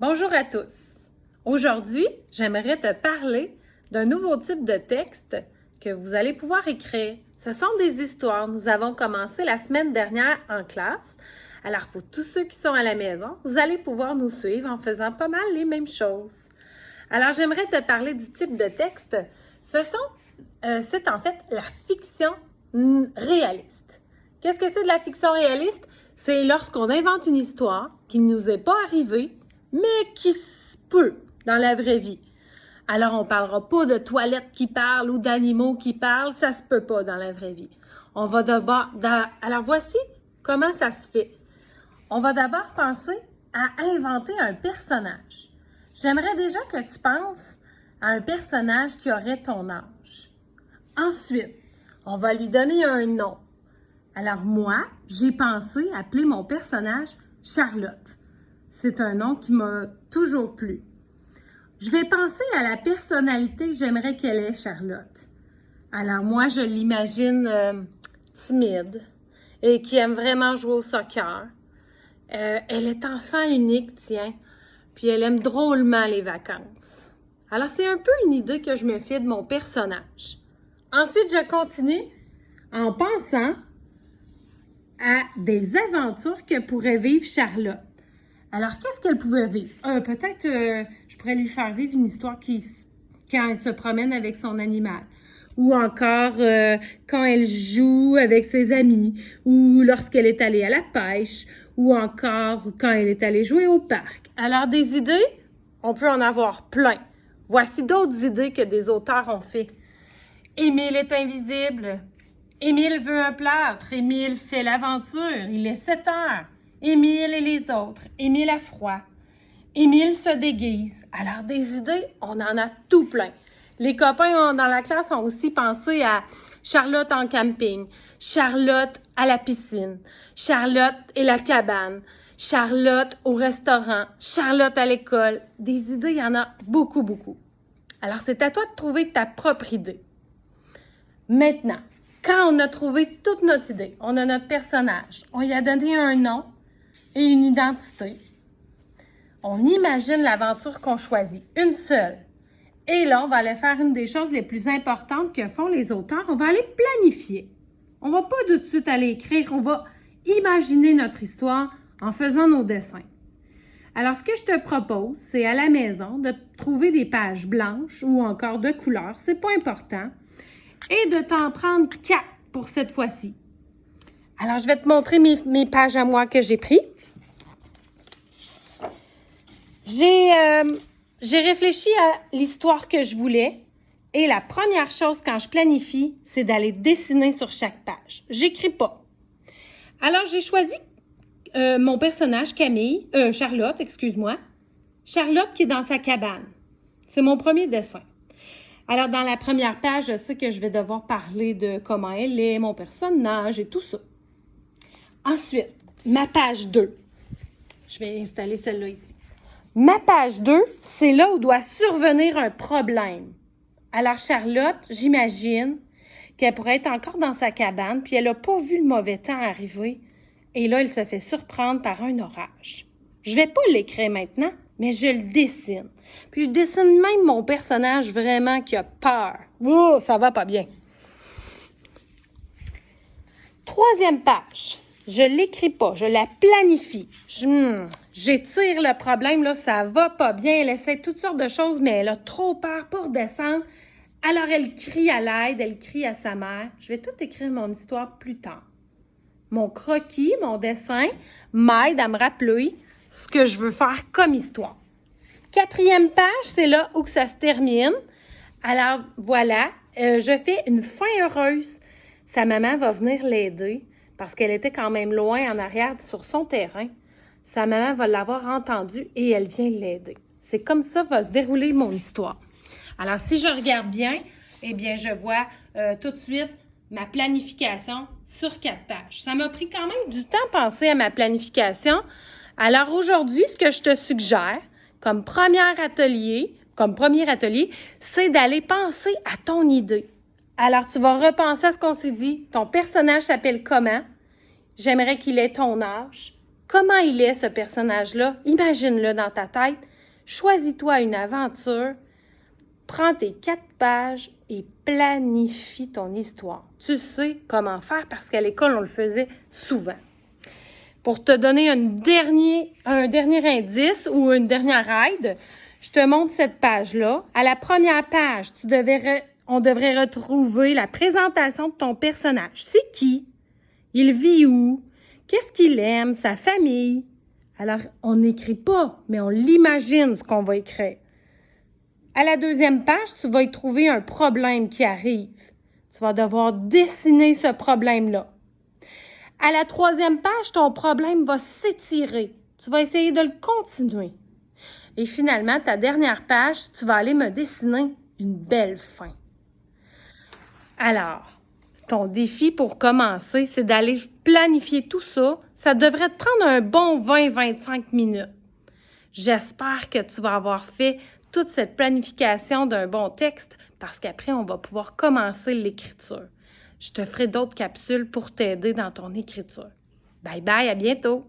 Bonjour à tous. Aujourd'hui, j'aimerais te parler d'un nouveau type de texte que vous allez pouvoir écrire. Ce sont des histoires. Nous avons commencé la semaine dernière en classe. Alors, pour tous ceux qui sont à la maison, vous allez pouvoir nous suivre en faisant pas mal les mêmes choses. Alors, j'aimerais te parler du type de texte. C'est en fait la fiction réaliste. Qu'est-ce que c'est de la fiction réaliste? C'est lorsqu'on invente une histoire qui ne nous est pas arrivée, mais qui se peut dans la vraie vie. Alors, on ne parlera pas de toilettes qui parlent ou d'animaux qui parlent, ça se peut pas dans la vraie vie. Alors, voici comment ça se fait. On va d'abord penser à inventer un personnage. J'aimerais déjà que tu penses à un personnage qui aurait ton âge. Ensuite, on va lui donner un nom. Alors moi, j'ai pensé appeler mon personnage Charlotte. C'est un nom qui m'a toujours plu. Je vais penser à la personnalité que j'aimerais qu'elle ait, Charlotte. Alors moi, je l'imagine timide et qui aime vraiment jouer au soccer. Elle est enfant unique, tiens, puis elle aime drôlement les vacances. Alors c'est un peu une idée que je me fais de mon personnage. Ensuite, je continue en pensant à des aventures que pourrait vivre Charlotte. Alors, qu'est-ce qu'elle pouvait vivre? Peut-être je pourrais lui faire vivre une histoire quand elle se promène avec son animal. Ou encore quand elle joue avec ses amis. Ou lorsqu'elle est allée à la pêche. Ou encore quand elle est allée jouer au parc. Alors, des idées, on peut en avoir plein. Voici d'autres idées que des auteurs ont fait. Émile est invisible. Émile veut un plâtre. Émile fait l'aventure. Il est 7 heures. Émile et les autres. Émile a froid. Émile se déguise. Alors, des idées, on en a tout plein. Les copains dans la classe ont aussi pensé à Charlotte en camping, Charlotte à la piscine, Charlotte et la cabane, Charlotte au restaurant, Charlotte à l'école. Des idées, il y en a beaucoup, beaucoup. Alors, c'est à toi de trouver ta propre idée. Maintenant, quand on a trouvé toute notre idée, on a notre personnage, on y a donné un nom et une identité, on imagine l'aventure qu'on choisit, une seule. Et là, on va aller faire une des choses les plus importantes que font les auteurs, on va aller planifier. On va pas tout de suite aller écrire, on va imaginer notre histoire en faisant nos dessins. Alors, ce que je te propose, c'est à la maison de trouver des pages blanches ou encore de couleur, c'est pas important, et de t'en prendre 4 pour cette fois-ci. Alors, je vais te montrer mes pages à moi que j'ai prises. J'ai réfléchi à l'histoire que je voulais et la première chose quand je planifie, c'est d'aller dessiner sur chaque page. J'écris pas. Alors, j'ai choisi mon personnage Charlotte, Charlotte qui est dans sa cabane. C'est mon premier dessin. Alors, dans la première page, je sais que je vais devoir parler de comment elle est, mon personnage et tout ça. Ensuite, ma page 2. Je vais installer celle-là ici. Ma page 2, c'est là où doit survenir un problème. Alors, Charlotte, j'imagine qu'elle pourrait être encore dans sa cabane, puis elle n'a pas vu le mauvais temps arriver. Et là, elle se fait surprendre par un orage. Je vais pas l'écrire maintenant, mais je le dessine. Puis je dessine même mon personnage vraiment qui a peur. Oh, ça va pas bien. Troisième page. Je l'écris pas, je la planifie. J'étire le problème, là, ça va pas bien. Elle essaie toutes sortes de choses, mais elle a trop peur pour descendre. Alors, elle crie à l'aide, elle crie à sa mère. Je vais tout écrire mon histoire plus tard. Mon croquis, mon dessin, m'aide à me rappeler ce que je veux faire comme histoire. Quatrième page, c'est là où que ça se termine. Alors, voilà, je fais une fin heureuse. Sa maman va venir l'aider parce qu'elle était quand même loin en arrière sur son terrain. Sa maman va l'avoir entendu et elle vient l'aider. C'est comme ça va se dérouler mon histoire. Alors, si je regarde bien, eh bien, je vois tout de suite ma planification sur 4 pages. Ça m'a pris quand même du temps à penser à ma planification. Alors, aujourd'hui, ce que je te suggère comme premier atelier, c'est d'aller penser à ton idée. Alors, tu vas repenser à ce qu'on s'est dit. Ton personnage s'appelle comment? J'aimerais qu'il ait ton âge. Comment il est, ce personnage-là? Imagine-le dans ta tête. Choisis-toi une aventure. Prends tes 4 pages et planifie ton histoire. Tu sais comment faire parce qu'à l'école, on le faisait souvent. Pour te donner un dernier indice ou une dernière aide, je te montre cette page-là. À la première page, on devrait retrouver la présentation de ton personnage. C'est qui? Il vit où? Qu'est-ce qu'il aime? Sa famille? Alors, on n'écrit pas, mais on l'imagine ce qu'on va écrire. À la deuxième page, tu vas y trouver un problème qui arrive. Tu vas devoir dessiner ce problème-là. À la troisième page, ton problème va s'étirer. Tu vas essayer de le continuer. Et finalement, ta dernière page, tu vas aller me dessiner une belle fin. Alors, ton défi pour commencer, c'est d'aller planifier tout ça. Ça devrait te prendre un bon 20-25 minutes. J'espère que tu vas avoir fait toute cette planification d'un bon texte parce qu'après, on va pouvoir commencer l'écriture. Je te ferai d'autres capsules pour t'aider dans ton écriture. Bye bye, à bientôt!